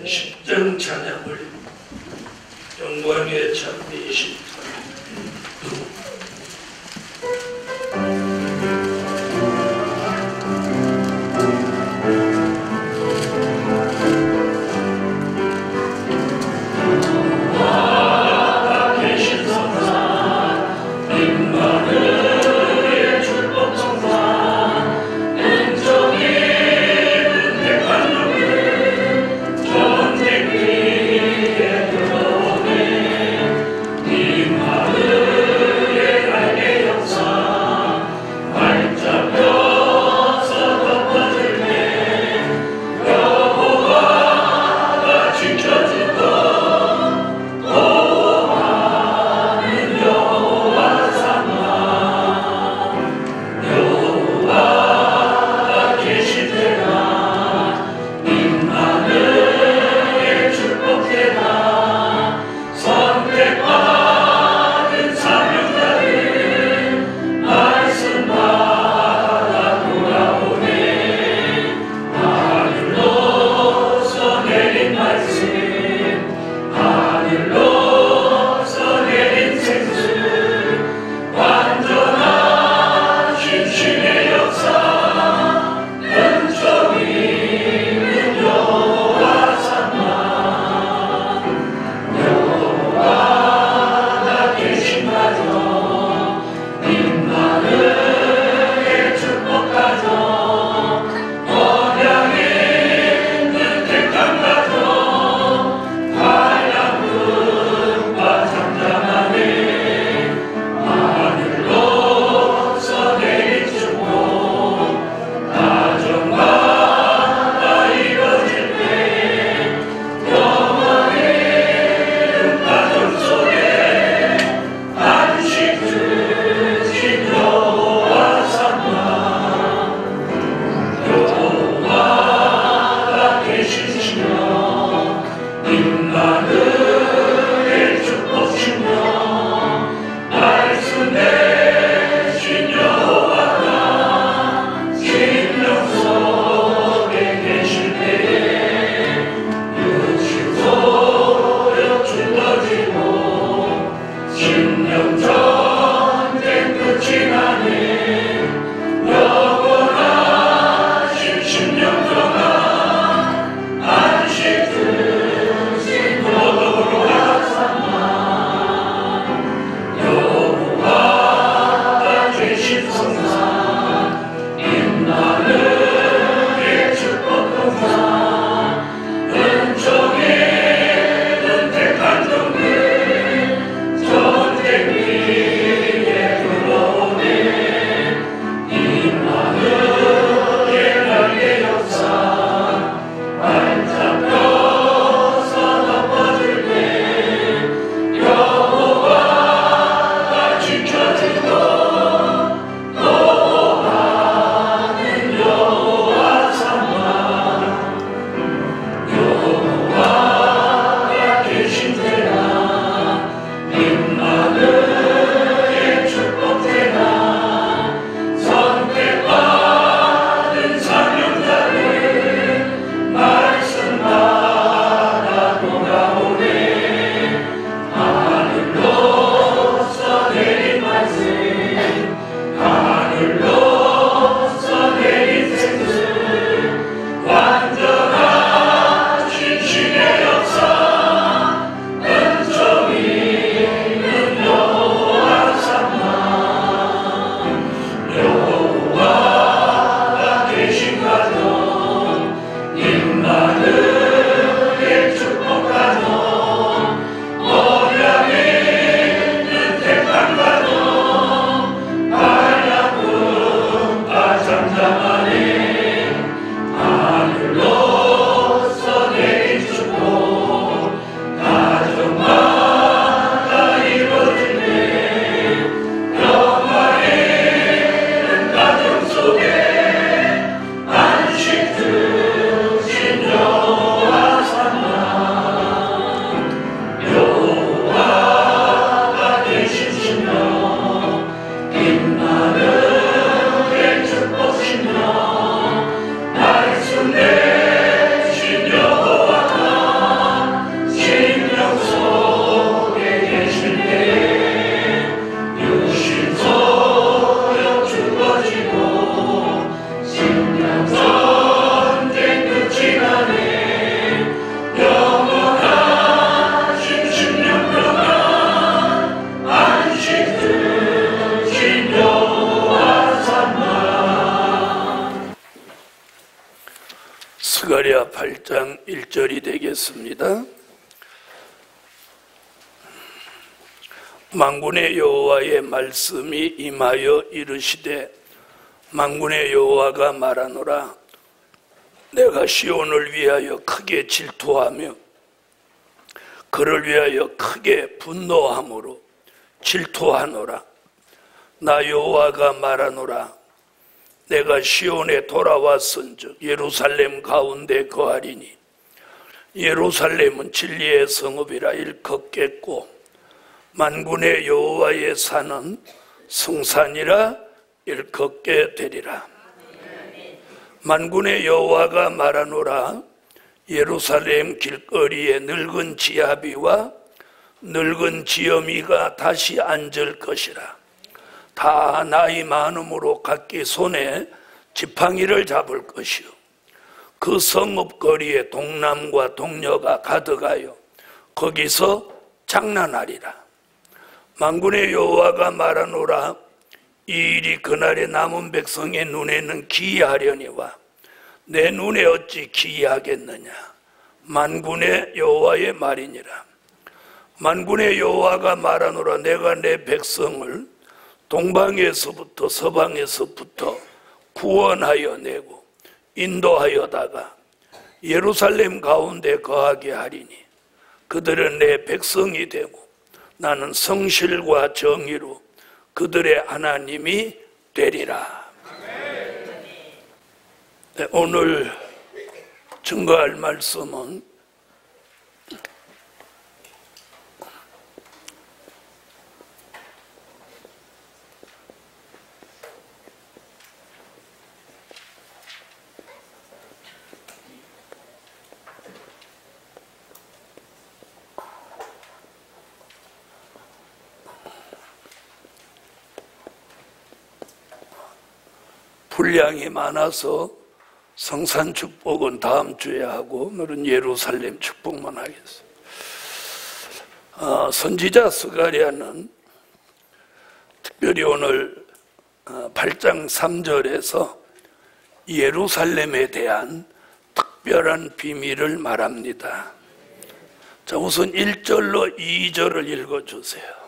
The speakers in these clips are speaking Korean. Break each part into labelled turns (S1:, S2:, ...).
S1: 10등 찬양을 영광의 찬미이신
S2: 이
S1: 1장 1절이 되겠습니다. 만군의 여호와의 말씀이 임하여 이르시되 만군의 여호와가 말하노라. 내가 시온을 위하여 크게 질투하며 그를 위하여 크게 분노함으로 질투하노라. 나 여호와가 말하노라. 내가 시온에 돌아왔은즉 예루살렘 가운데 거하리니 예루살렘은 진리의 성읍이라 일컫겠고 만군의 여호와의 산은 성산이라 일컫게 되리라. 만군의 여호와가 말하노라. 예루살렘 길거리에 늙은 지아비와 늙은 지엄이가 다시 앉을 것이라. 다 나이 많음으로 각기 손에 지팡이를 잡을 것이요 그 성읍 거리에 동남과 동녀가 가득하여 거기서 장난하리라. 만군의 여호와가 말하노라. 이 일이 그날의 남은 백성의 눈에는 기이하려니와 내 눈에 어찌 기이하겠느냐. 만군의 여호와의 말이니라. 만군의 여호와가 말하노라. 내가 내 백성을 동방에서부터 서방에서부터 구원하여 내고 인도하여다가 예루살렘 가운데 거하게 하리니 그들은 내 백성이 되고 나는 성실과 정의로 그들의 하나님이 되리라. 네, 오늘 증거할 말씀은 분량이 많아서 성산 축복은 다음 주에 하고 오늘은 예루살렘 축복만 하겠습니다. 선지자 스가랴는 특별히 오늘 8장 3절에서 예루살렘에 대한 특별한 비밀을 말합니다. 자, 우선 1절로 2절을 읽어주세요.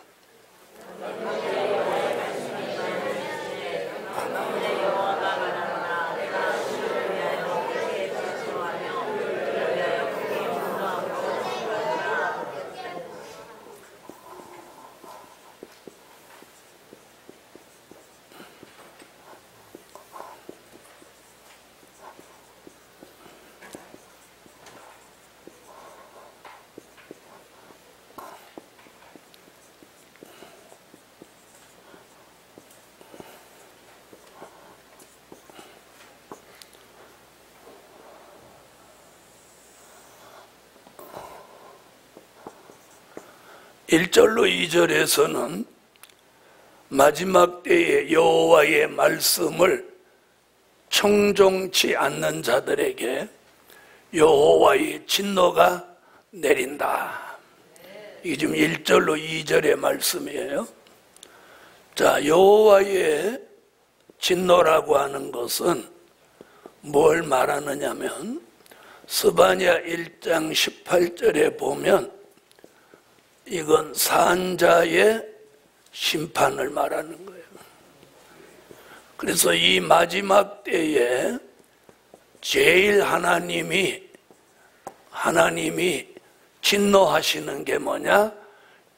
S1: 일절로 2절에서는 마지막 때에 여호와의 말씀을 청종치 않는 자들에게 여호와의 진노가 내린다. 이게 지금 1절로 2절의 말씀이에요. 자, 여호와의 진노라고 하는 것은 뭘 말하느냐면 스바냐 1장 18절에 보면 이건 산자의 심판을 말하는 거예요. 그래서 이 마지막 때에 제일 하나님이 진노하시는 게 뭐냐?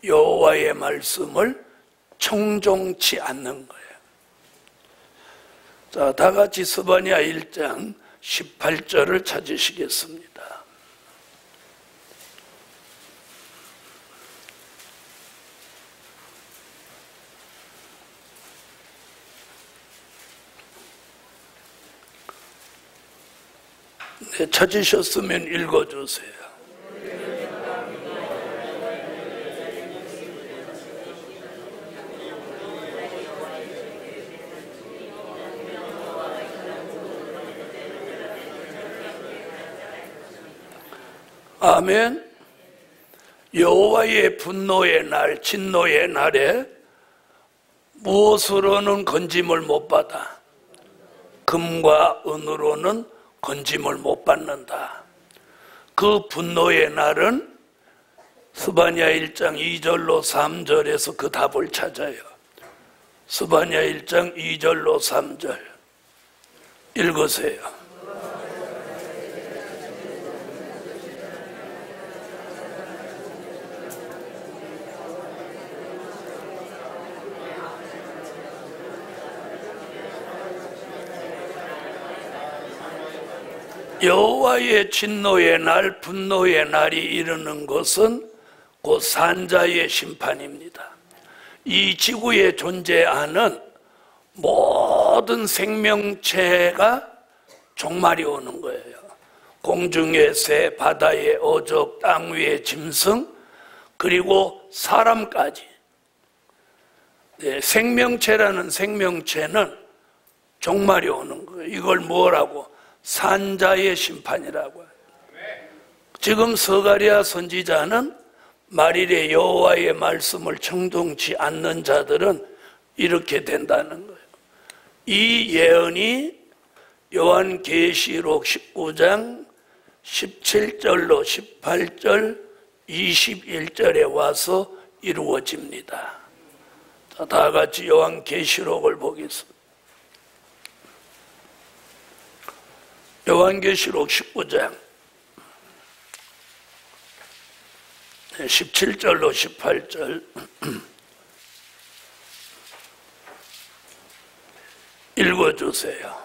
S1: 여호와의 말씀을 청종치 않는 거예요. 자, 다 같이 스바냐 1장 18절을 찾으시겠습니다. 네, 찾으셨으면 읽어주세요. 아멘. 여호와의 분노의 날, 진노의 날에 무엇으로는 건짐을 못 받아? 금과 은으로는 건짐을 못 받는다. 그 분노의 날은 스바냐 1장 2절로 3절에서 그 답을 찾아요. 스바냐 1장 2절로 3절 읽으세요. 여호와의 진노의 날, 분노의 날이 이르는 것은 곧 산자의 심판입니다. 이 지구에 존재하는 모든 생명체가 종말이 오는 거예요. 공중의 새, 바다의 어족, 땅 위의 짐승, 그리고 사람까지. 네, 생명체라는 생명체는 종말이 오는 거예요. 이걸 뭐라고? 산자의 심판이라고 해요. 지금 스가랴 선지자는 말일에 여호와의 말씀을 청종치 않는 자들은 이렇게 된다는 거예요. 이 예언이 요한계시록 19장 17절로 18절 21절에 와서 이루어집니다. 자, 다 같이 요한계시록을 보겠습니다. 요한계시록 19장 17절로 18절 읽어주세요.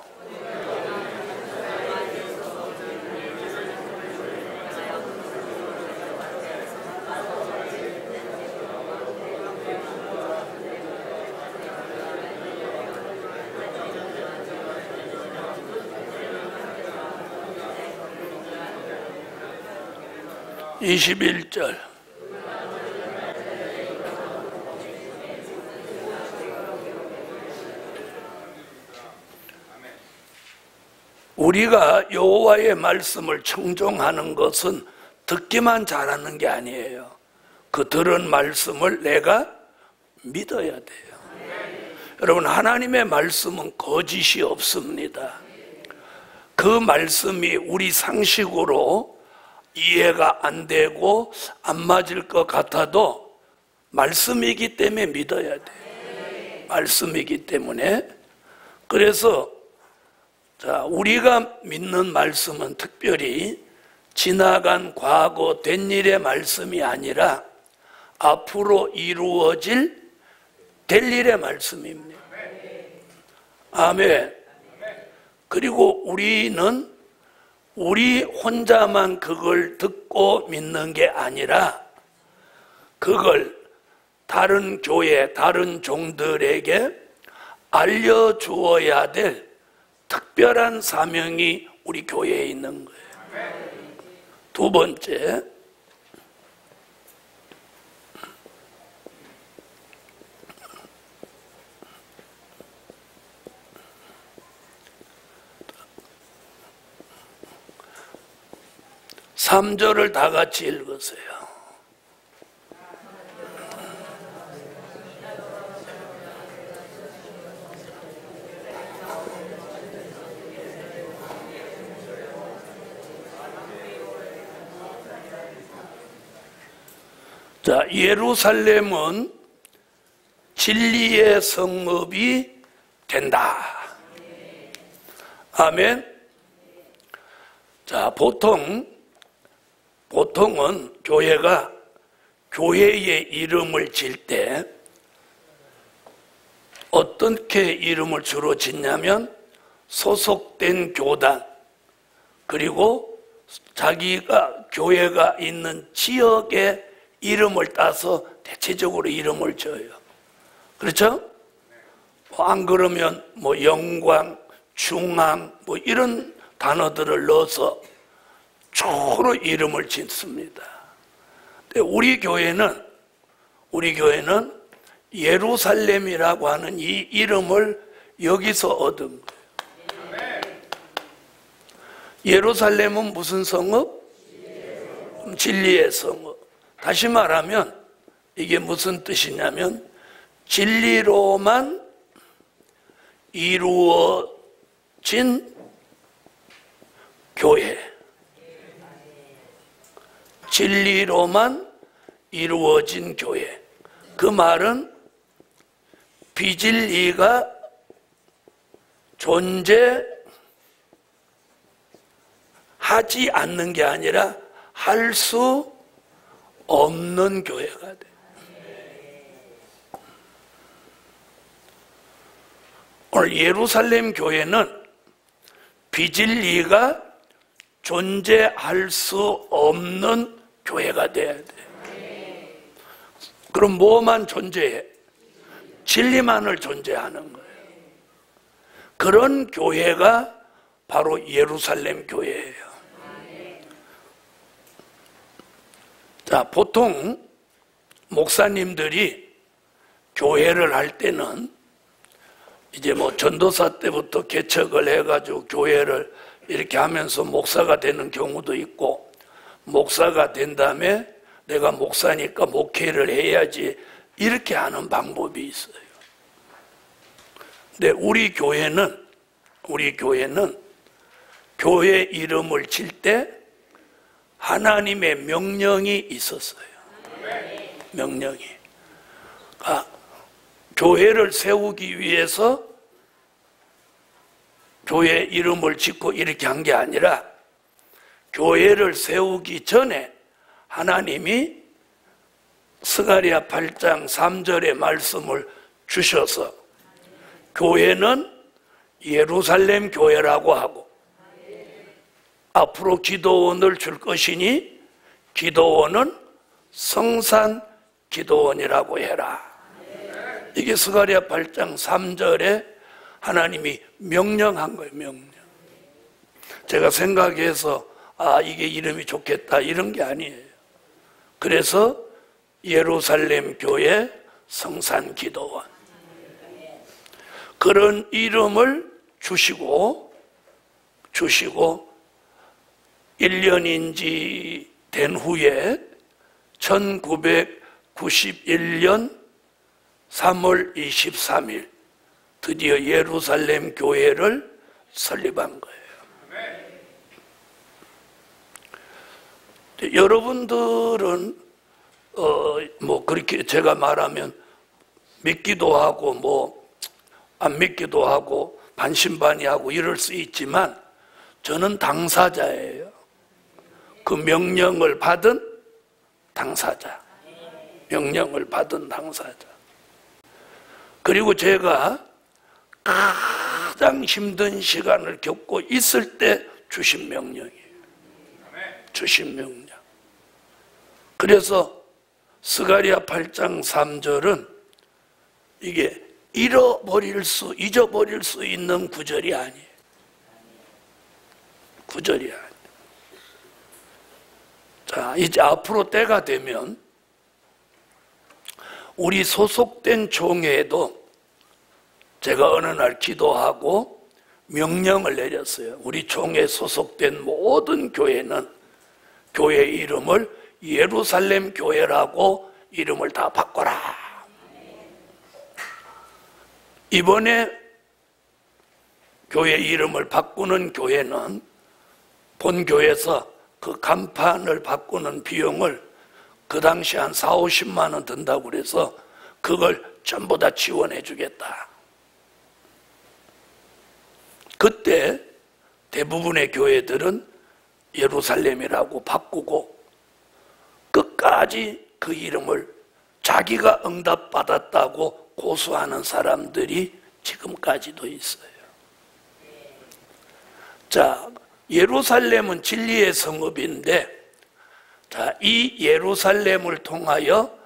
S1: (21절) 우리가 여호와의 말씀을 청종하는 것은 듣기만 잘하는 게 아니에요. 그 들은 말씀을 내가 믿어야 돼요. 여러분, 하나님의 말씀은 거짓이 없습니다. 그 말씀이 우리 상식으로 이해가 안 되고 안 맞을 것 같아도 말씀이기 때문에 믿어야 돼요. 말씀이기 때문에. 그래서 자, 우리가 믿는 말씀은 특별히 지나간 과거 된 일의 말씀이 아니라 앞으로 이루어질 될 일의 말씀입니다. 아멘. 그리고 우리는 우리 혼자만 그걸 듣고 믿는 게 아니라 그걸 다른 교회, 다른 종들에게 알려주어야 될 특별한 사명이 우리 교회에 있는 거예요. 두 번째, (3절을) 다 같이 읽으세요. 자, 예루살렘은 진리의 성읍이 된다. 아멘. 자, 보통은 교회가 교회의 이름을 질 때 어떻게 이름을 주로 짓냐면 소속된 교단, 그리고 자기가 교회가 있는 지역의 이름을 따서 대체적으로 이름을 지어요. 그렇죠? 안 그러면 뭐 영광, 중앙 뭐 이런 단어들을 넣어서 주로 이름을 짓습니다. 근데 우리 교회는 예루살렘이라고 하는 이 이름을 여기서 얻은 거예요. 예루살렘은 무슨 성읍? 진리의 성읍. 다시 말하면 이게 무슨 뜻이냐면 진리로만 이루어진 교회. 진리로만 이루어진 교회. 그 말은 비진리가 존재하지 않는 게 아니라 할 수 없는 교회가 돼. 오늘 예루살렘 교회는 비진리가 존재할 수 없는 교회가 돼야 돼. 그럼 뭐만 존재해? 진리만을 존재하는 거예요. 그런 교회가 바로 예루살렘 교회예요. 자, 보통 목사님들이 교회를 할 때는 이제 뭐 전도사 때부터 개척을 해가지고 교회를 이렇게 하면서 목사가 되는 경우도 있고, 목사가 된 다음에 내가 목사니까 목회를 해야지 이렇게 하는 방법이 있어요. 근데 우리 교회는 교회 이름을 칠 때 하나님의 명령이 있었어요. 명령이. 교회를 세우기 위해서 교회 이름을 짓고 이렇게 한 게 아니라 교회를 세우기 전에 하나님이 스가랴 8장 3절의 말씀을 주셔서 교회는 예루살렘 교회라고 하고 앞으로 기도원을 줄 것이니 기도원은 성산 기도원이라고 해라. 이게 스가랴 8장 3절에 하나님이 명령한 거예요. 명령. 제가 생각해서 이게 이름이 좋겠다 이런 게 아니에요. 그래서 예루살렘 교회 성산 기도원, 그런 이름을 주시고 1년인지 된 후에 1991년 3월 23일 드디어 예루살렘 교회를 설립한 거예요. 여러분들은 뭐 그렇게 제가 말하면 믿기도 하고 뭐 안 믿기도 하고 반신반의하고 이럴 수 있지만 저는 당사자예요. 그 명령을 받은 당사자. 명령을 받은 당사자. 그리고 제가 가장 힘든 시간을 겪고 있을 때 주신 명령이에요. 주신 명령. 그래서 스가랴 8장 3절은 이게 잊어버릴 수 있는 구절이 아니에요. 구절이 아니에요. 자, 이제 앞으로 때가 되면 우리 소속된 총회에도 제가 어느 날 기도하고 명령을 내렸어요. 우리 총회에 소속된 모든 교회는 교회 이름을 예루살렘 교회라고 이름을 다 바꿔라. 이번에 교회 이름을 바꾸는 교회는 본교에서 그 간판을 바꾸는 비용을 그 당시 한 4, 50만 원 든다고 그래서 그걸 전부 다 지원해 주겠다. 그때 대부분의 교회들은 예루살렘이라고 바꾸고 끝까지 그 이름을 자기가 응답받았다고 고수하는 사람들이 지금까지도 있어요. 자, 예루살렘은 진리의 성읍인데, 자, 이 예루살렘을 통하여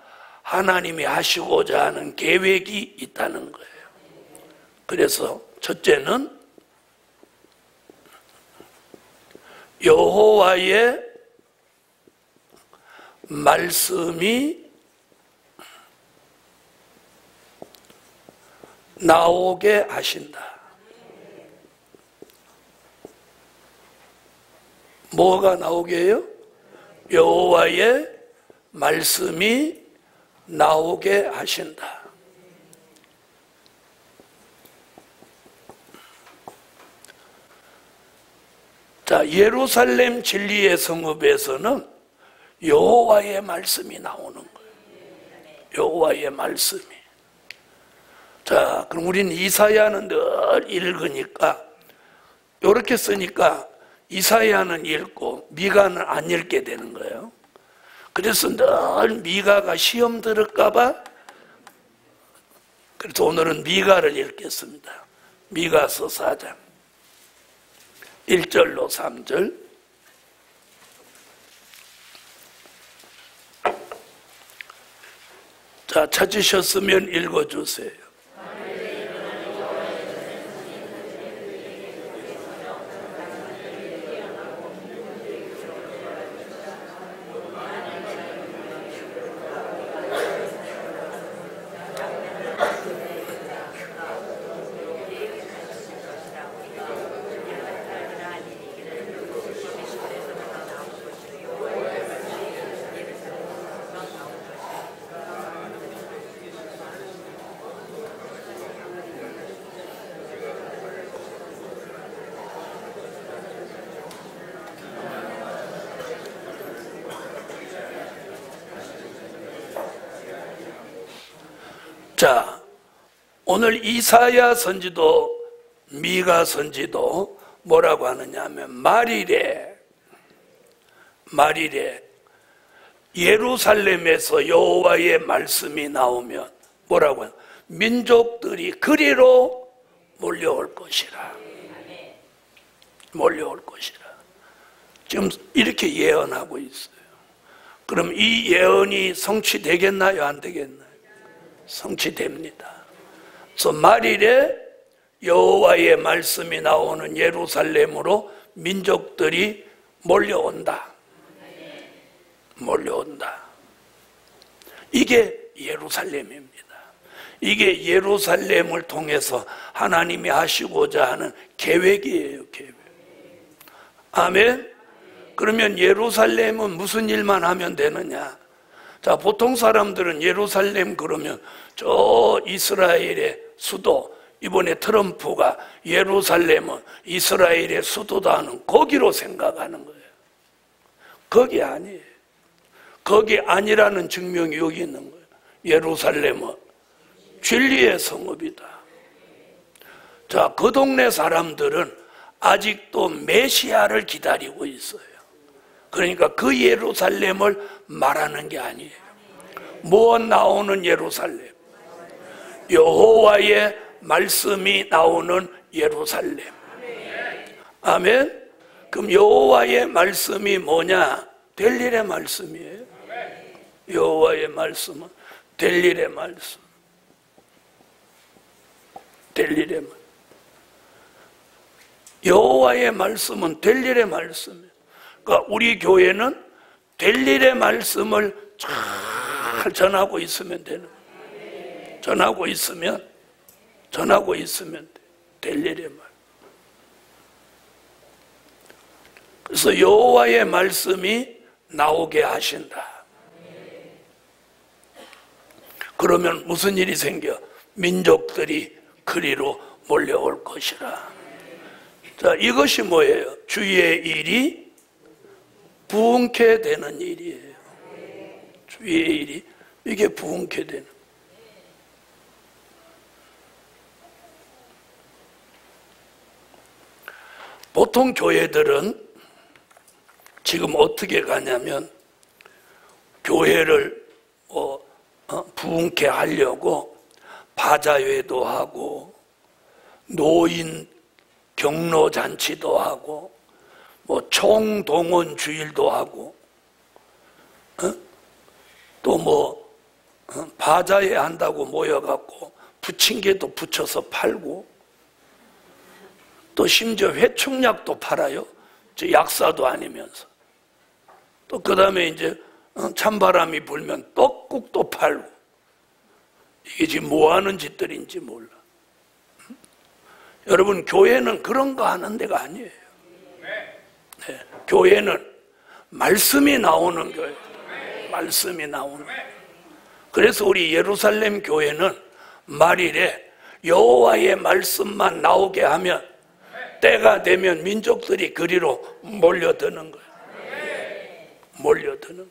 S1: 하나님이 하시고자 하는 계획이 있다는 거예요. 그래서 첫째는 여호와의 말씀이 나오게 하신다. 뭐가 나오게 해요? 여호와의 말씀이 나오게 하신다. 자, 예루살렘 진리의 성읍에서는 여호와의 말씀이 나오는 거예요. 여호와의 말씀이. 자, 그럼 우리는 이사야는 늘 읽으니까, 이렇게 쓰니까 이사야는 읽고 미가는 안 읽게 되는 거예요. 그래서 늘 미가가 시험 들을까 봐, 그래서 오늘은 미가를 읽겠습니다. 미가서 4장 1절로 3절. 자, 찾으셨으면 읽어주세요. 자, 오늘 이사야 선지도 미가 선지도 뭐라고 하느냐 하면 말이래 예루살렘에서 여호와의 말씀이 나오면 뭐라고 하냐, 민족들이 그리로 몰려올 것이라. 몰려올 것이라. 지금 이렇게 예언하고 있어요. 그럼 이 예언이 성취되겠나요? 안 되겠나요? 성취됩니다. 그래서 말일에 여호와의 말씀이 나오는 예루살렘으로 민족들이 몰려온다. 몰려온다. 이게 예루살렘입니다. 이게 예루살렘을 통해서 하나님이 하시고자 하는 계획이에요. 계획. 아멘. 그러면 예루살렘은 무슨 일만 하면 되느냐? 자, 보통 사람들은 예루살렘 그러면 저 이스라엘의 수도, 이번에 트럼프가 예루살렘은 이스라엘의 수도다는 거기로 생각하는 거예요. 거기 아니에요. 거기 아니라는 증명이 여기 있는 거예요. 예루살렘은 진리의 성읍이다. 자, 그 동네 사람들은 아직도 메시아를 기다리고 있어요. 그러니까 그 예루살렘을 말하는 게 아니에요. 뭐 나오는 예루살렘? 여호와의 말씀이 나오는 예루살렘. 아멘. 그럼 여호와의 말씀이 뭐냐? 될 일의 말씀이에요. 여호와의 말씀은 될 일의 말씀. 될 일의 말씀. 여호와의 말씀은 될 일의 말씀이에요. 그러니까 우리 교회는 될 일의 말씀을 잘 전하고 있으면 되는 거예요. 전하고 있으면 돼. 될 일의 말. 그래서 여호와의 말씀이 나오게 하신다. 그러면 무슨 일이 생겨? 민족들이 그리로 몰려올 것이라. 자, 이것이 뭐예요? 주의 일이 부흥케 되는 일이에요. 주의 일이 이게 부흥케 되는. 보통 교회들은 지금 어떻게 가냐면 교회를 부흥케 하려고 바자회도 하고 노인 경로잔치도 하고 뭐 총동원 주일도 하고 또 뭐 바자회 한다고 모여갖고 부침개도 붙여서 팔고 또 심지어 회충약도 팔아요. 저 약사도 아니면서. 또 그 다음에 이제 찬바람이 불면 떡국도 팔고. 이게 지금 뭐 하는 짓들인지 몰라. 여러분, 교회는 그런 거 하는 데가 아니에요. 네, 교회는 말씀이 나오는 교회. 말씀이 나오는. 그래서 우리 예루살렘 교회는 말일에 여호와의 말씀만 나오게 하면 때가 되면 민족들이 그리로 몰려드는 거예요. 몰려드는 거예요.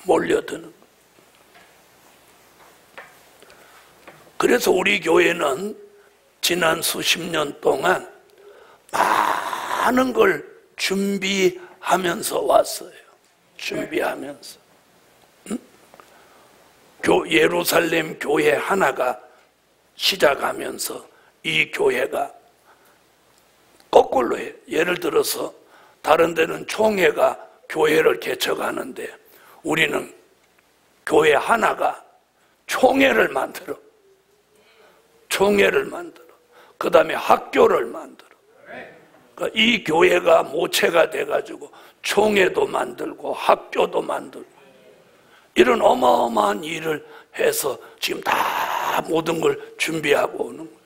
S1: 몰려드는 거예요. 그래서 우리 교회는 지난 수십 년 동안 많은 걸 준비하면서 왔어요. 준비하면서. 예루살렘 교회 하나가 시작하면서 이 교회가 거꾸로 해요. 예를 들어서 다른 데는 총회가 교회를 개척하는데 우리는 교회 하나가 총회를 만들어. 총회를 만들어. 그 다음에 학교를 만들어. 그러니까 이 교회가 모체가 돼가지고 총회도 만들고 학교도 만들고 이런 어마어마한 일을 해서 지금 다 모든 걸 준비하고 오는 거예요.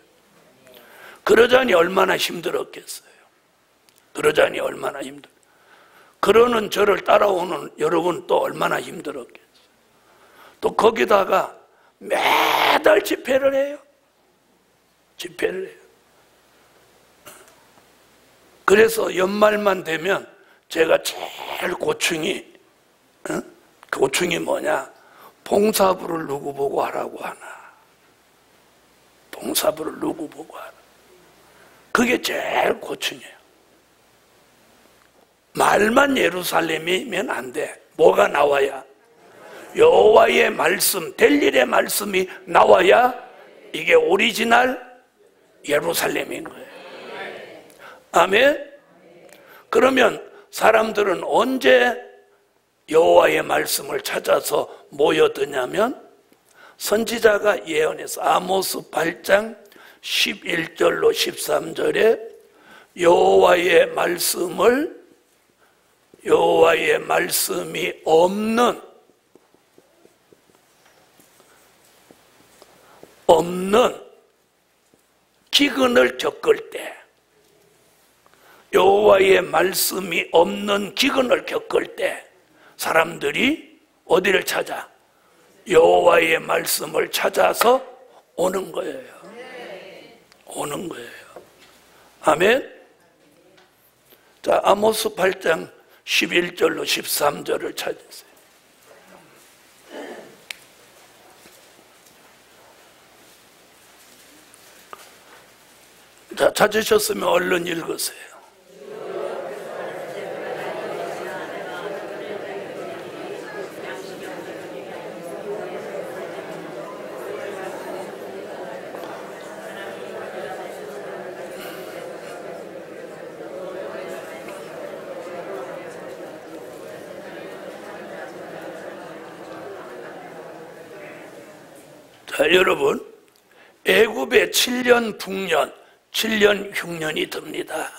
S1: 그러자니 얼마나 힘들었겠어요. 그러자니 얼마나 힘들어요. 그러는 저를 따라오는 여러분 또 얼마나 힘들었겠어요. 또 거기다가 매달 집회를 해요. 집회를 해요. 그래서 연말만 되면 제가 제일 고충이 뭐냐? 봉사부를 누구 보고 하라고 하나. 봉사부를 누구 보고 하나. 그게 제일 고충이에요. 말만 예루살렘이면 안 돼. 뭐가 나와야? 여호와의 말씀, 될 일의 말씀이 나와야 이게 오리지널 예루살렘인 거예요. 아멘? 그러면 사람들은 언제 여호와의 말씀을 찾아서 모여드냐면 선지자가 예언해서 아모스 8장 11절로 13절에 여호와의 말씀이 없는 기근을 겪을 때 여호와의 말씀이 없는 기근을 겪을 때 사람들이 어디를 찾아? 여호와의 말씀을 찾아서 오는 거예요. 오는 거예요. 아멘? 자, 아모스 8장 11절로 13절을 찾으세요. 자, 찾으셨으면 얼른 읽으세요. 자, 여러분, 애굽에 7년 풍년, 7년 흉년이 듭니다.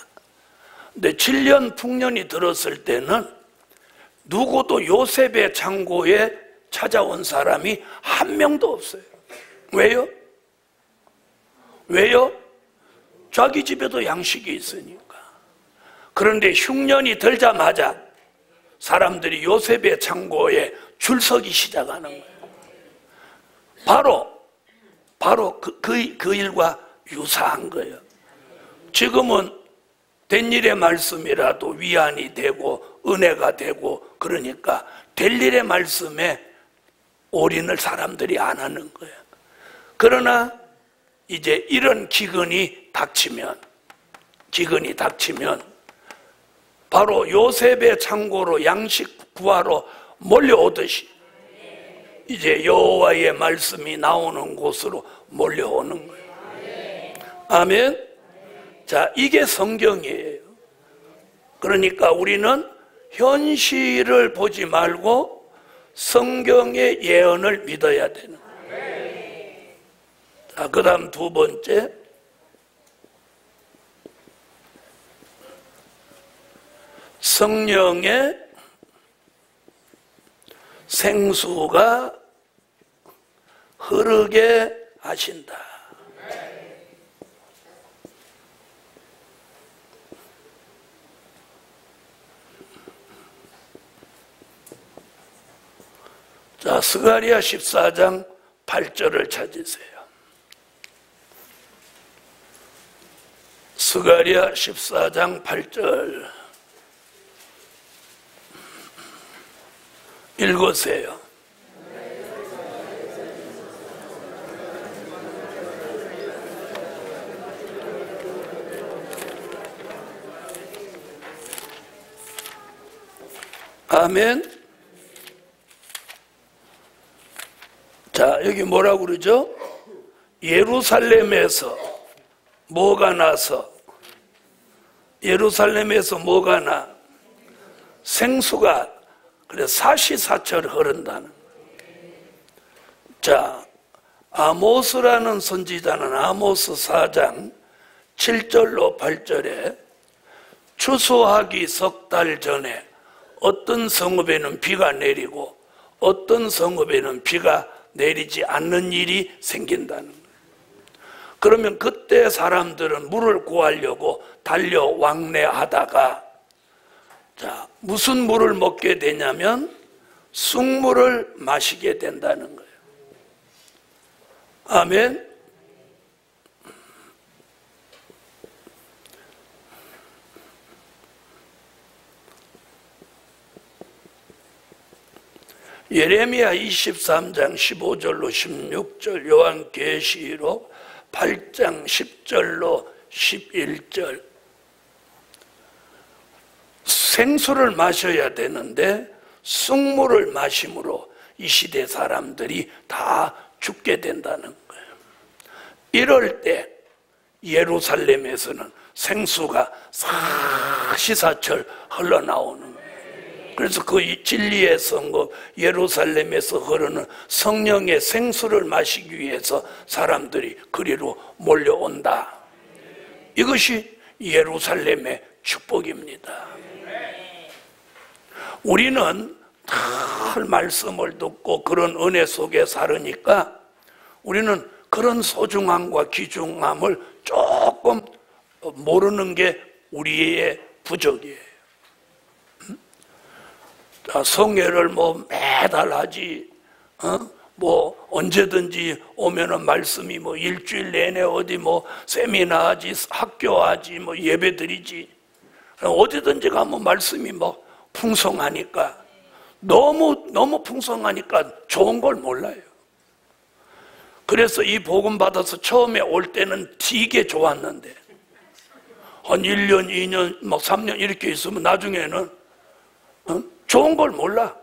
S1: 근데 7년 풍년이 들었을 때는 누구도 요셉의 창고에 찾아온 사람이 한 명도 없어요. 왜요? 왜요? 자기 집에도 양식이 있으니까. 그런데 흉년이 들자마자 사람들이 요셉의 창고에 줄 서기 시작하는 거예요. 바로 그 일과 유사한 거예요. 지금은 된 일의 말씀이라도 위안이 되고 은혜가 되고 그러니까 될 일의 말씀에 올인을 사람들이 안 하는 거예요. 그러나 이제 이런 기근이 닥치면 바로 요셉의 창고로 양식 구하러 몰려오듯이 이제 여호와의 말씀이 나오는 곳으로 몰려오는 거예요. 아멘. 자, 이게 성경이에요. 그러니까 우리는 현실을 보지 말고 성경의 예언을 믿어야 되는 거예요. 자, 그 다음 두 번째, 성령의 생수가 흐르게 하신다. 자, 스가랴 14장 8절을 찾으세요. 스가랴 14장 8절. 읽으세요. 아멘. 자, 여기 뭐라고 그러죠? 예루살렘에서 뭐가 나서, 예루살렘에서 뭐가 나? 생수가 그래 사시사철 흐른다는. 자, 아모스라는 선지자는 아모스 4장 7절로 8절에 추수하기 석 달 전에 어떤 성읍에는 비가 내리고 어떤 성읍에는 비가 내리지 않는 일이 생긴다는 거예요. 그러면 그때 사람들은 물을 구하려고 달려 왕래하다가, 자, 무슨 물을 먹게 되냐면 쑥물을 마시게 된다는 거예요. 아멘. 예레미야 23장 15절로 16절, 요한계시록 8장 10절로 11절. 생수를 마셔야 되는데 쑥물을 마심으로 이 시대 사람들이 다 죽게 된다는 거예요. 이럴 때 예루살렘에서는 생수가 사시사철 흘러나오는 거예요. 그래서 그 진리의 성읍 예루살렘에서 흐르는 성령의 생수를 마시기 위해서 사람들이 그리로 몰려온다. 이것이 예루살렘의 축복입니다. 우리는 늘 말씀을 듣고 그런 은혜 속에 살으니까 우리는 그런 소중함과 귀중함을 조금 모르는 게 우리의 부족이에요. 성회를 뭐 매달 하지, 뭐 언제든지 오면은 말씀이 뭐 일주일 내내 어디 뭐 세미나 하지, 학교 하지, 뭐 예배 드리지, 어디든지 가면 말씀이 뭐 풍성하니까, 너무 풍성하니까 좋은 걸 몰라요. 그래서 이 복음 받아서 처음에 올 때는 되게 좋았는데 한 1년, 2년, 막 3년 이렇게 있으면 나중에는 좋은 걸 몰라.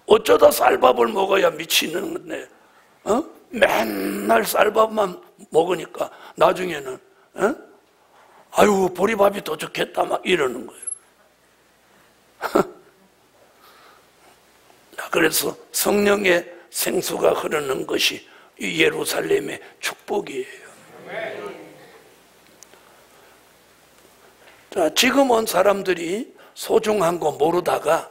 S1: 어쩌다 쌀밥을 먹어야 미치는 건데, 맨날 쌀밥만 먹으니까 나중에는, 아유, 보리밥이 더 좋겠다, 막 이러는 거예요. 그래서 성령의 생수가 흐르는 것이 이 예루살렘의 축복이에요. 자, 지금 온 사람들이 소중한 거 모르다가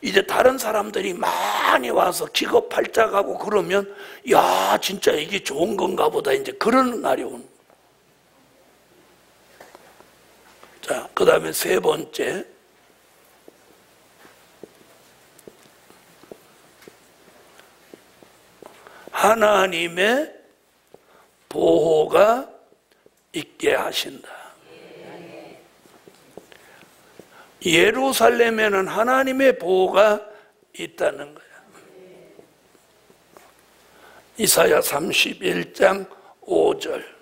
S1: 이제 다른 사람들이 많이 와서 기겁팔짝하고 그러면, 야, 진짜 이게 좋은 건가 보다, 이제 그런 날이 오는 거예요. 자, 그 다음에 세 번째, 하나님의 보호가 있게 하신다. 예루살렘에는 하나님의 보호가 있다는 거야. 이사야 31장 5절.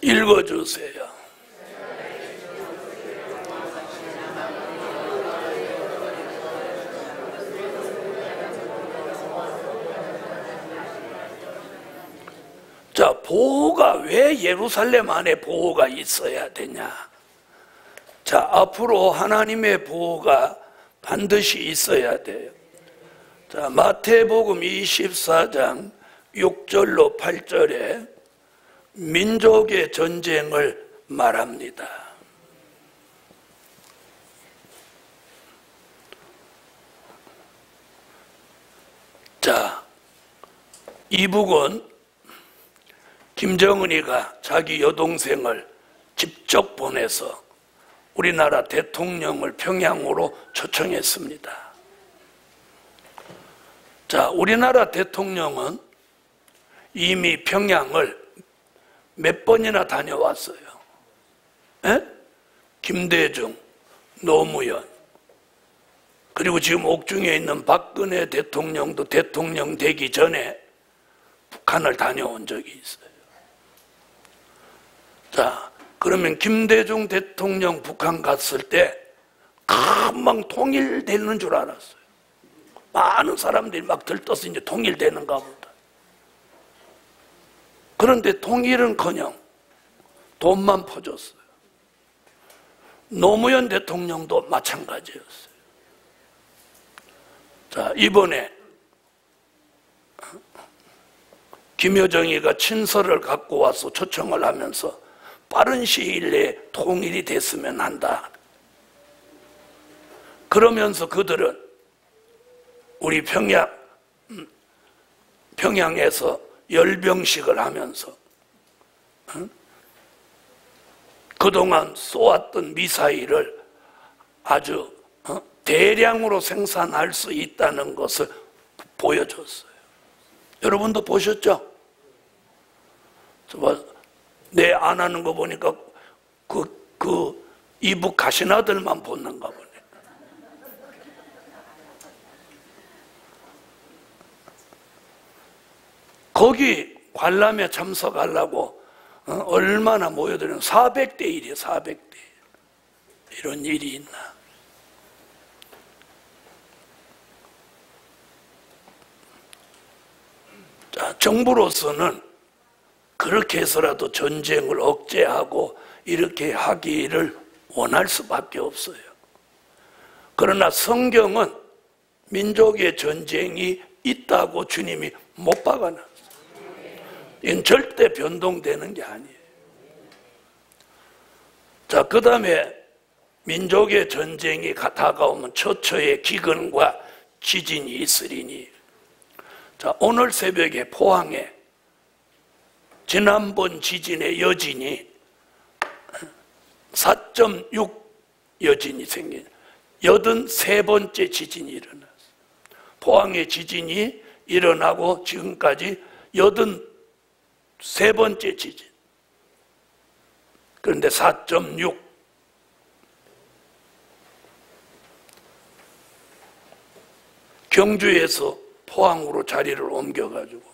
S1: 읽어주세요. 자, 보호가 왜 예루살렘 안에 보호가 있어야 되냐? 자, 앞으로 하나님의 보호가 반드시 있어야 돼요. 자, 마태복음 24장 6절로 8절에 민족의 전쟁을 말합니다. 자, 이북은 김정은이가 자기 여동생을 직접 보내서 우리나라 대통령을 평양으로 초청했습니다. 자, 우리나라 대통령은 이미 평양을 몇 번이나 다녀왔어요. 에? 김대중, 노무현, 그리고 지금 옥중에 있는 박근혜 대통령도 대통령 되기 전에 북한을 다녀온 적이 있어요. 자, 그러면 김대중 대통령 북한 갔을 때 금방 통일되는 줄 알았어요. 많은 사람들이 막 들떠서 이제 통일되는가 보다. 그런데 통일은커녕 돈만 퍼줬어요. 노무현 대통령도 마찬가지였어요. 자, 이번에 김여정이가 친서를 갖고 와서 초청을 하면서 빠른 시일 내에 통일이 됐으면 한다. 그러면서 그들은 우리 평양에서 열병식을 하면서 그동안 쏘았던 미사일을 아주 대량으로 생산할 수 있다는 것을 보여줬어요. 여러분도 보셨죠? 내 안 하는 거 보니까 이북 가신 아들만 보는가 보네. 거기 관람에 참석하려고 얼마나 모여드는 400대 1이에요. 400대 1. 이런 일이 있나. 자, 정부로서는 그렇게 해서라도 전쟁을 억제하고 이렇게 하기를 원할 수밖에 없어요. 그러나 성경은 민족의 전쟁이 있다고 주님이 못 박아놨어요. 이건 절대 변동되는 게 아니에요. 자, 그 다음에 민족의 전쟁이 다가오면 처처의 기근과 지진이 있으리니. 자, 오늘 새벽에 포항에 지난번 지진의 여진이 4.6 여진이 생긴 83번째 지진이 일어났어요. 포항의 지진이 일어나고 지금까지 83번째 지진. 그런데 4.6. 경주에서 포항으로 자리를 옮겨가지고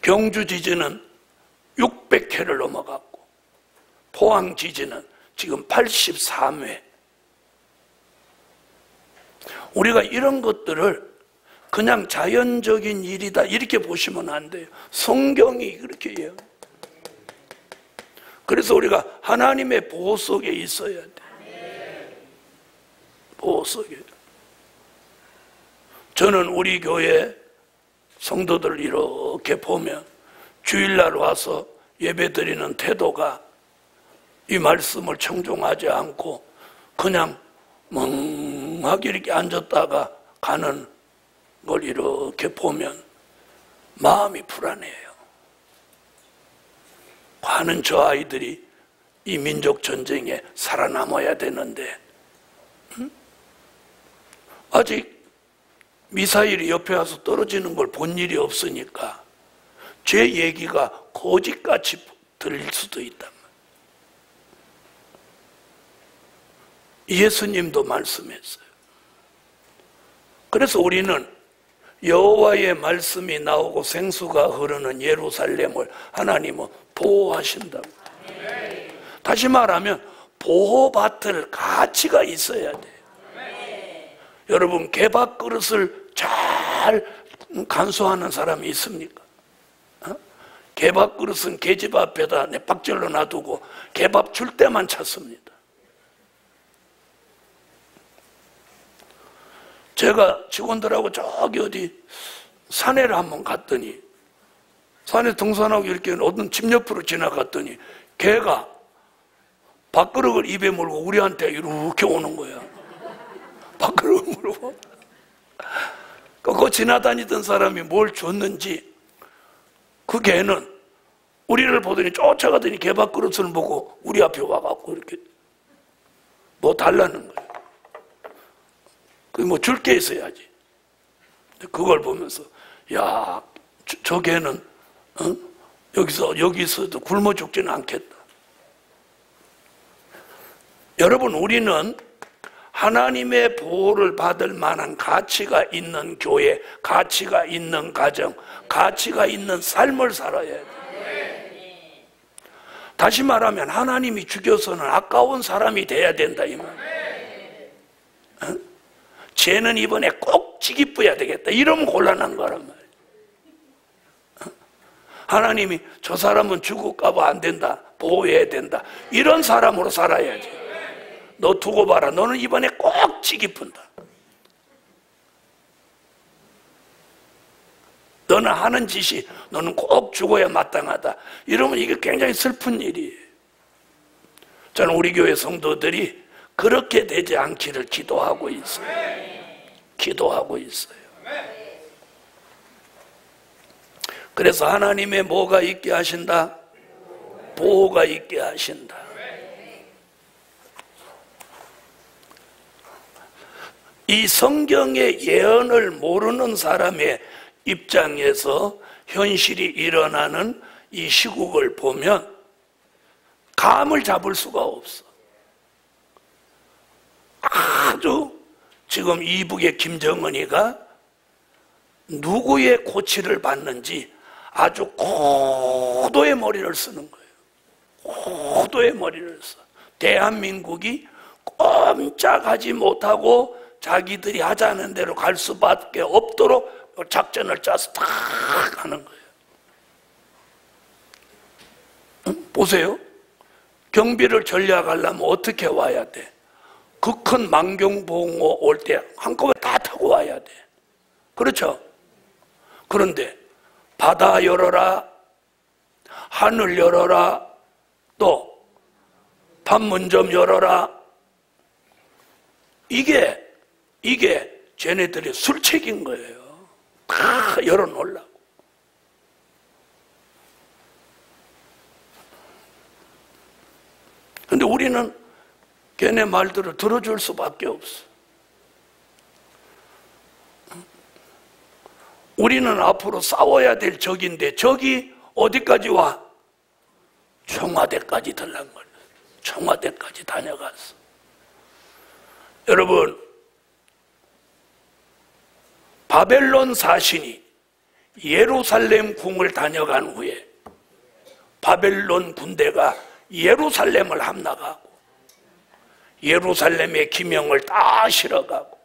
S1: 경주 지진은 600회를 넘어갔고 포항 지진은 지금 83회. 우리가 이런 것들을 그냥 자연적인 일이다 이렇게 보시면 안 돼요. 성경이 그렇게 해요. 그래서 우리가 하나님의 보호 속에 있어야 돼. 보호 속에. 저는 우리 교회 성도들 이렇게 보면 주일날 와서 예배드리는 태도가 이 말씀을 청종하지 않고 그냥 멍하게 이렇게 앉았다가 가는 걸 이렇게 보면 마음이 불안해요. 많은 저 아이들이 이 민족 전쟁에 살아남아야 되는데 아직 미사일이 옆에 와서 떨어지는 걸 본 일이 없으니까 제 얘기가 거짓같이 들릴 수도 있단 말이에요. 예수님도 말씀했어요. 그래서 우리는 여호와의 말씀이 나오고 생수가 흐르는 예루살렘을 하나님은 보호하신다고. 다시 말하면 보호받을 가치가 있어야 돼요. 여러분, 개밥 그릇을 잘 간수하는 사람이 있습니까? 개밥 그릇은 계집 앞에다 내 박절로 놔두고 개밥 줄 때만 찾습니다. 제가 직원들하고 저기 어디 산에를 한번 갔더니 산에 등산하고 이렇게 어떤 집 옆으로 지나갔더니 개가 밥그릇을 입에 물고 우리한테 이렇게 오는 거야. 밥그릇을 물고. 그 지나다니던 사람이 뭘 줬는지 그 개는 우리를 보더니 쫓아가더니 개밥그릇을 보고 우리 앞에 와갖고 이렇게 뭐 달라는 거예요. 그 뭐 줄 게 있어야지. 그걸 보면서 야, 저 개는 여기서도 굶어 죽지는 않겠다. 여러분, 우리는 하나님의 보호를 받을 만한 가치가 있는 교회, 가치가 있는 가정, 가치가 있는 삶을 살아야 돼요. 다시 말하면 하나님이 죽여서는 아까운 사람이 돼야 된다 이 말이에요. 쟤는 이번에 꼭 지기뿌야 되겠다 이러면 곤란한 거란 말이에요. 하나님이 저 사람은 죽을까 봐 안 된다, 보호해야 된다, 이런 사람으로 살아야지. 너 두고 봐라, 너는 이번에 꼭 지기푼다, 너는 하는 짓이 너는 꼭 죽어야 마땅하다, 이러면 이게 굉장히 슬픈 일이에요. 저는 우리 교회 성도들이 그렇게 되지 않기를 기도하고 있어요. 기도하고 있어요. 그래서 하나님의 뭐가 있게 하신다? 보호가 있게 하신다. 이 성경의 예언을 모르는 사람의 입장에서 현실이 일어나는 이 시국을 보면 감을 잡을 수가 없어. 아주 지금 이북의 김정은이가 누구의 고치를 받는지 아주 고도의 머리를 쓰는 거예요. 고도의 머리를 써. 대한민국이 꼼짝하지 못하고 자기들이 하자는 대로 갈 수밖에 없도록 작전을 짜서 딱 하는 거예요. 보세요. 경비를 전략하려면 어떻게 와야 돼? 그 큰 만경봉호 올 때 한꺼번에 다 타고 와야 돼. 그렇죠? 그런데 바다 열어라, 하늘 열어라, 또 판문점 열어라, 이게 쟤네들의 술책인 거예요. 다 열어놓으려고. 근데 우리는 걔네 말들을 들어줄 수밖에 없어. 우리는 앞으로 싸워야 될 적인데 적이 어디까지 와? 청와대까지 들락거려. 청와대까지 다녀갔어. 여러분, 바벨론 사신이 예루살렘 궁을 다녀간 후에 바벨론 군대가 예루살렘을 함락하고 예루살렘의 기명을 다 실어가고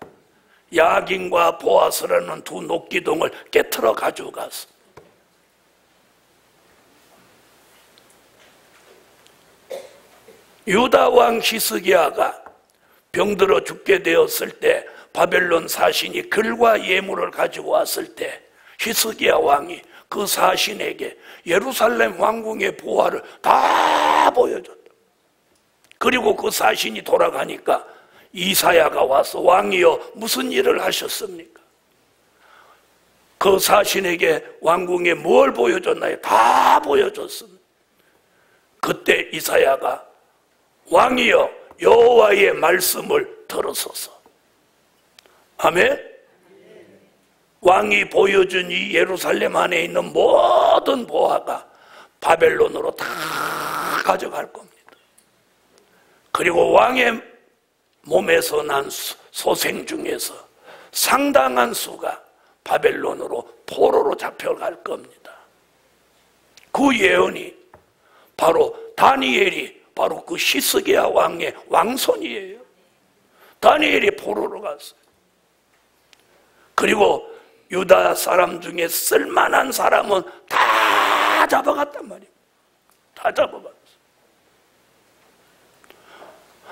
S1: 야긴과 보아스라는 두 녹기둥을 깨트려 가져갔어. 유다 왕 히스기야가 병들어 죽게 되었을 때 바벨론 사신이 글과 예물을 가지고 왔을 때 히스기야 왕이 그 사신에게 예루살렘 왕궁의 보화를 다 보여줬다. 그리고 그 사신이 돌아가니까 이사야가 와서 왕이여 무슨 일을 하셨습니까? 그 사신에게 왕궁에 뭘 보여줬나요? 다 보여줬습니다. 그때 이사야가 왕이여 여호와의 말씀을 들으소서. 아멘. 왕이 보여준 이 예루살렘 안에 있는 모든 보화가 바벨론으로 다 가져갈 겁니다. 그리고 왕의 몸에서 난 소생 중에서 상당한 수가 바벨론으로 포로로 잡혀갈 겁니다. 그 예언이 바로 다니엘이 바로 그 히스기야 왕의 왕손이에요. 다니엘이 포로로 갔어요. 그리고 유다 사람 중에 쓸만한 사람은 다 잡아갔단 말이에요. 다 잡아갔어요.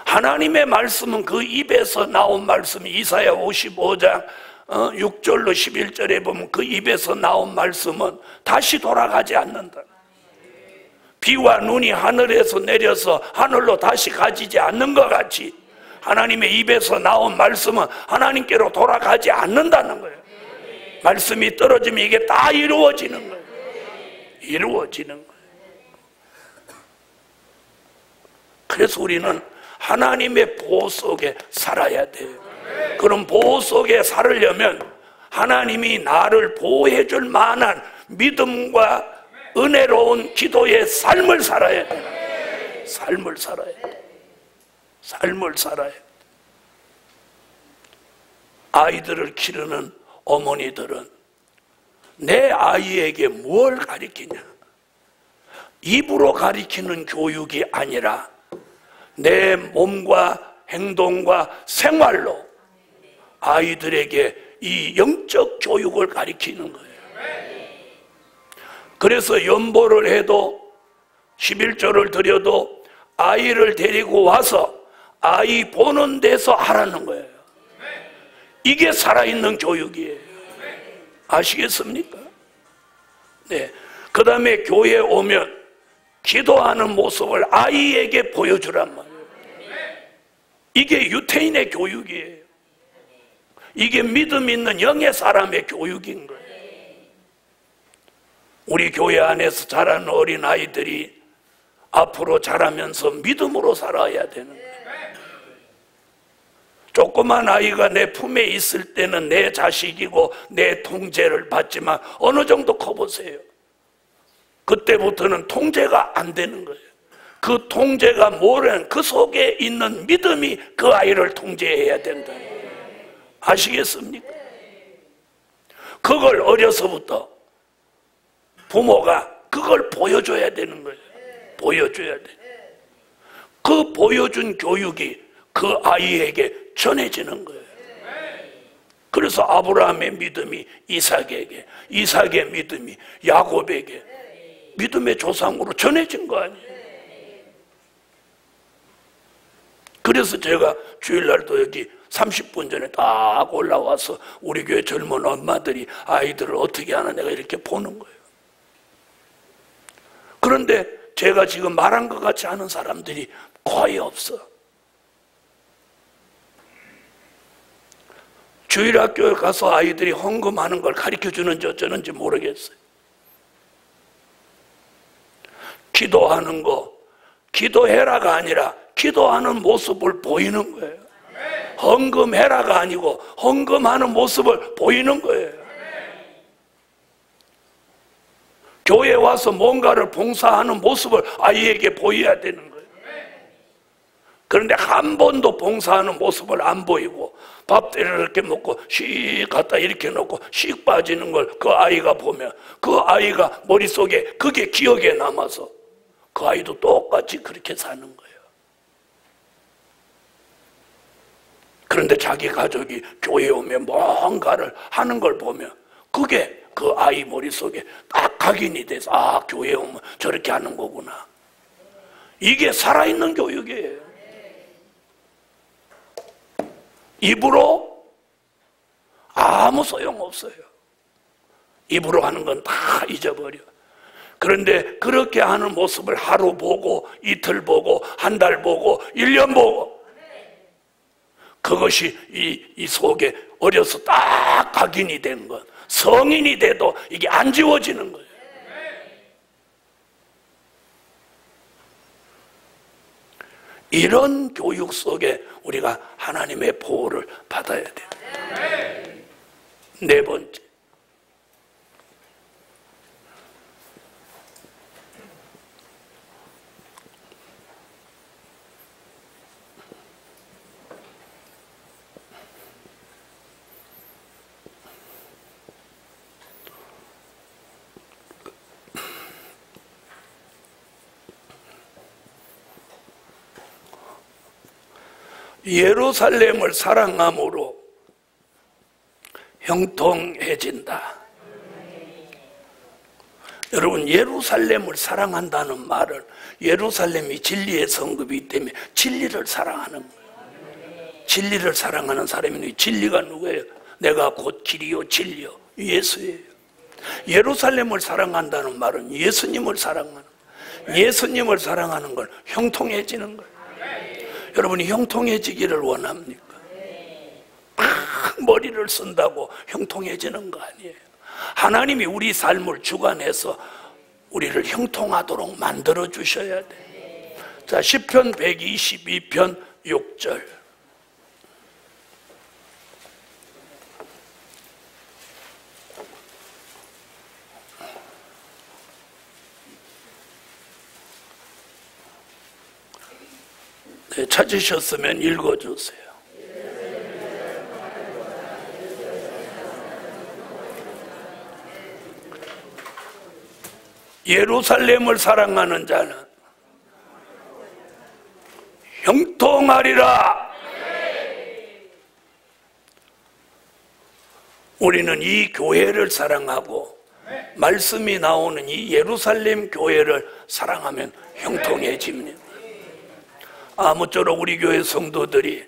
S1: 하나님의 말씀은 그 입에서 나온 말씀이 이사야 55장 6절로 11절에 보면 그 입에서 나온 말씀은 다시 돌아가지 않는다. 비와 눈이 하늘에서 내려서 하늘로 다시 가지지 않는 것 같이 하나님의 입에서 나온 말씀은 하나님께로 돌아가지 않는다는 거예요. 말씀이 떨어지면 이게 다 이루어지는 거예요. 이루어지는 거예요. 그래서 우리는 하나님의 보호 속에 살아야 돼요. 그럼 보호 속에 살으려면 하나님이 나를 보호해 줄 만한 믿음과 은혜로운 기도의 삶을 살아야 돼요. 삶을 살아야 돼요. 삶을 살아야 돼요. 아이들을 기르는 어머니들은 내 아이에게 뭘 가르치냐? 입으로 가르치는 교육이 아니라 내 몸과 행동과 생활로 아이들에게 이 영적 교육을 가르치는 거예요. 그래서 연보를 해도 11조를 드려도 아이를 데리고 와서 아이 보는 데서 하라는 거예요. 이게 살아있는 교육이에요. 아시겠습니까? 네. 그 다음에 교회에 오면 기도하는 모습을 아이에게 보여주란 말이에요. 이게 유태인의 교육이에요. 이게 믿음 있는 영의 사람의 교육인 거예요. 우리 교회 안에서 자라는 어린아이들이 앞으로 자라면서 믿음으로 살아야 되는 거예요. 조그만 아이가 내 품에 있을 때는 내 자식이고 내 통제를 받지만 어느 정도 커보세요. 그때부터는 통제가 안 되는 거예요. 그 통제가 뭐라는 그 속에 있는 믿음이 그 아이를 통제해야 된다. 아시겠습니까? 그걸 어려서부터 부모가 그걸 보여줘야 되는 거예요. 보여줘야 돼. 그 보여준 교육이 그 아이에게 전해지는 거예요. 그래서 아브라함의 믿음이 이삭에게, 이삭의 믿음이 야곱에게 믿음의 조상으로 전해진 거 아니에요. 그래서 제가 주일날도 여기 30분 전에 딱 올라와서 우리 교회 젊은 엄마들이 아이들을 어떻게 하나 내가 이렇게 보는 거예요. 그런데 제가 지금 말한 것 같지 않은 사람들이 거의 없어. 주일학교에 가서 아이들이 헌금하는 걸 가르쳐 주는지 어쩌는지 모르겠어요. 기도하는 거, 기도해라가 아니라 기도하는 모습을 보이는 거예요. 헌금해라가 아니고 헌금하는 모습을 보이는 거예요. 교회에 와서 뭔가를 봉사하는 모습을 아이에게 보여야 되는 거예요. 그런데 한 번도 봉사하는 모습을 안 보이고 밥대를 이렇게 먹고 씩 갖다 이렇게 놓고 씩 빠지는 걸 그 아이가 보면 그 아이가 머릿속에 그게 기억에 남아서 그 아이도 똑같이 그렇게 사는 거예요. 그런데 자기 가족이 교회에 오면 뭔가를 하는 걸 보면 그게 그 아이 머릿속에 딱 각인이 돼서 아, 교회에 오면 저렇게 하는 거구나. 이게 살아있는 교육이에요. 입으로 아무 소용없어요. 입으로 하는 건 다 잊어버려. 그런데 그렇게 하는 모습을 하루 보고 이틀 보고 한 달 보고 1년 보고 그것이 이 속에 어려서 딱 각인이 된 것. 성인이 돼도 이게 안 지워지는 거예요. 이런 교육 속에 우리가 하나님의 보호를 받아야 돼요. 네 번째, 예루살렘을 사랑함으로 형통해진다. 여러분, 예루살렘을 사랑한다는 말은 예루살렘이 진리의 성읍이기 때문에 진리를 사랑하는 거예요. 진리를 사랑하는 사람이 진리가 누구예요? 내가 곧 길이요 진리요 예수예요. 예루살렘을 사랑한다는 말은 예수님을 사랑하는 거예요. 예수님을 사랑하는 걸 형통해지는 거예요. 여러분이 형통해지기를 원합니까? 머리를 쓴다고 형통해지는 거 아니에요. 하나님이 우리 삶을 주관해서 우리를 형통하도록 만들어 주셔야 돼. 자, 시편 122편 6절. 네, 찾으셨으면 읽어주세요. 예루살렘을 사랑하는 자는 형통하리라. 우리는 이 교회를 사랑하고 말씀이 나오는 이 예루살렘 교회를 사랑하면 형통해집니다. 아무쪼록 우리 교회 성도들이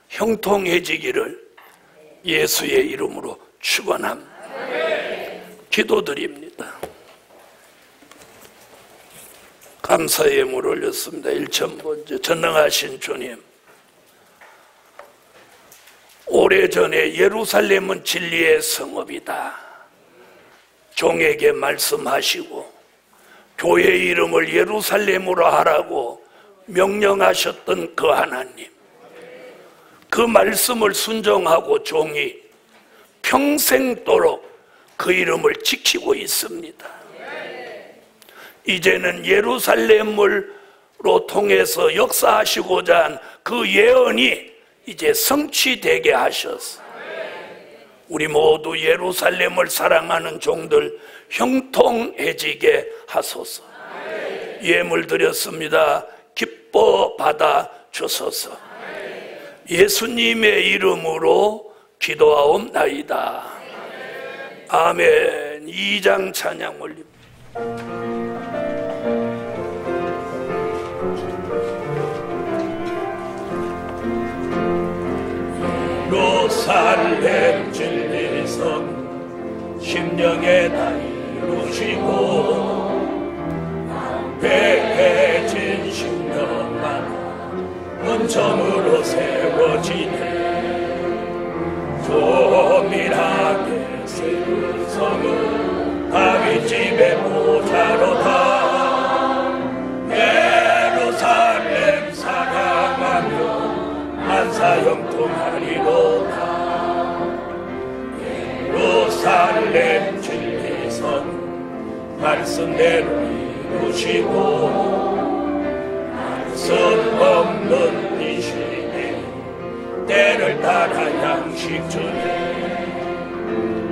S1: 형통해지기를 예수의 이름으로 축원합니다. 기도드립니다. 감사의 예물 올렸습니다. 1,000번째. 전능하신 주님, 오래전에 예루살렘은 진리의 성읍이다, 종에게 말씀하시고 교회 이름을 예루살렘으로 하라고 명령하셨던 그 하나님, 그 말씀을 순종하고 종이 평생도록 그 이름을 지키고 있습니다. 이제는 예루살렘으로 통해서 역사하시고자 한 그 예언이 이제 성취되게 하셨어. 우리 모두 예루살렘을 사랑하는 종들 형통해지게 하소서. 예물 드렸습니다. 기뻐 받아 주소서. 예수님의 이름으로 기도하옵나이다. 아멘. 2장 찬양 올립니다. 예루살렘 진리성 심령에 다 이루시고 배해진 심령만 은총으로 세워지네. 조밀하게 세운 성은 다윗집의 보좌로다. 예루살렘 사랑하며 만사 형통하리로다. 예루살렘 진리성 말씀대로 이루시고 말씀 없는 이 시대 때를 따라 양식 주네.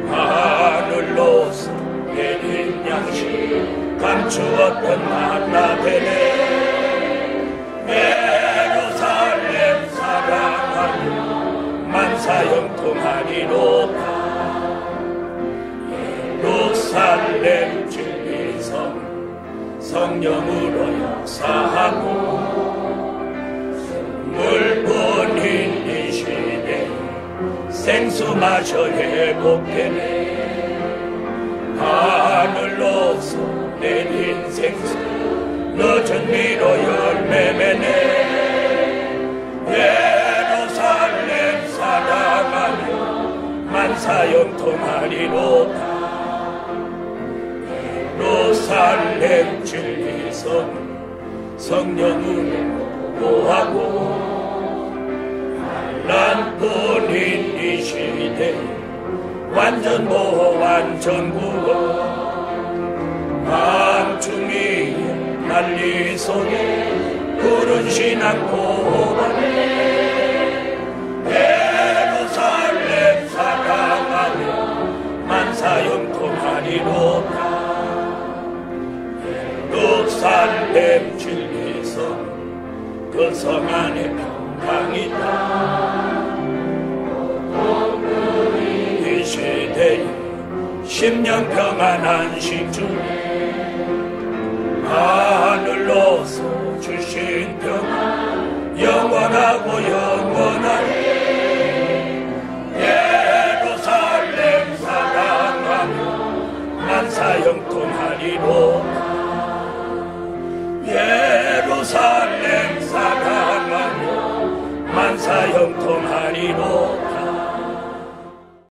S1: 하늘로서 내린 양식 감추었던 만나 되네. 예루살렘 사랑하며 만사 형통하리로다. 예루살렘 진리성 성령으로 역사하고 물뿐인 이 시대 생수 마셔 회복되네. 하늘로서 내린 생수 늦은 미로 열매 맺네. 예루살렘 사랑하며 만사 형통하리로다. 예루살렘 진리성 성령으로 보호하고 난뿐인 이 시대 완전 보호 완전 구원. 밤중이 난리 속에 푸른 신앙 보호하네. 예루살렘 사랑하며 만사 형통하리로다. 예루살렘 진리성 그 성 안에 평강이 있다. 이 시대에 심령 평안 안식 주네. 하늘로서 주신 평안 영원하고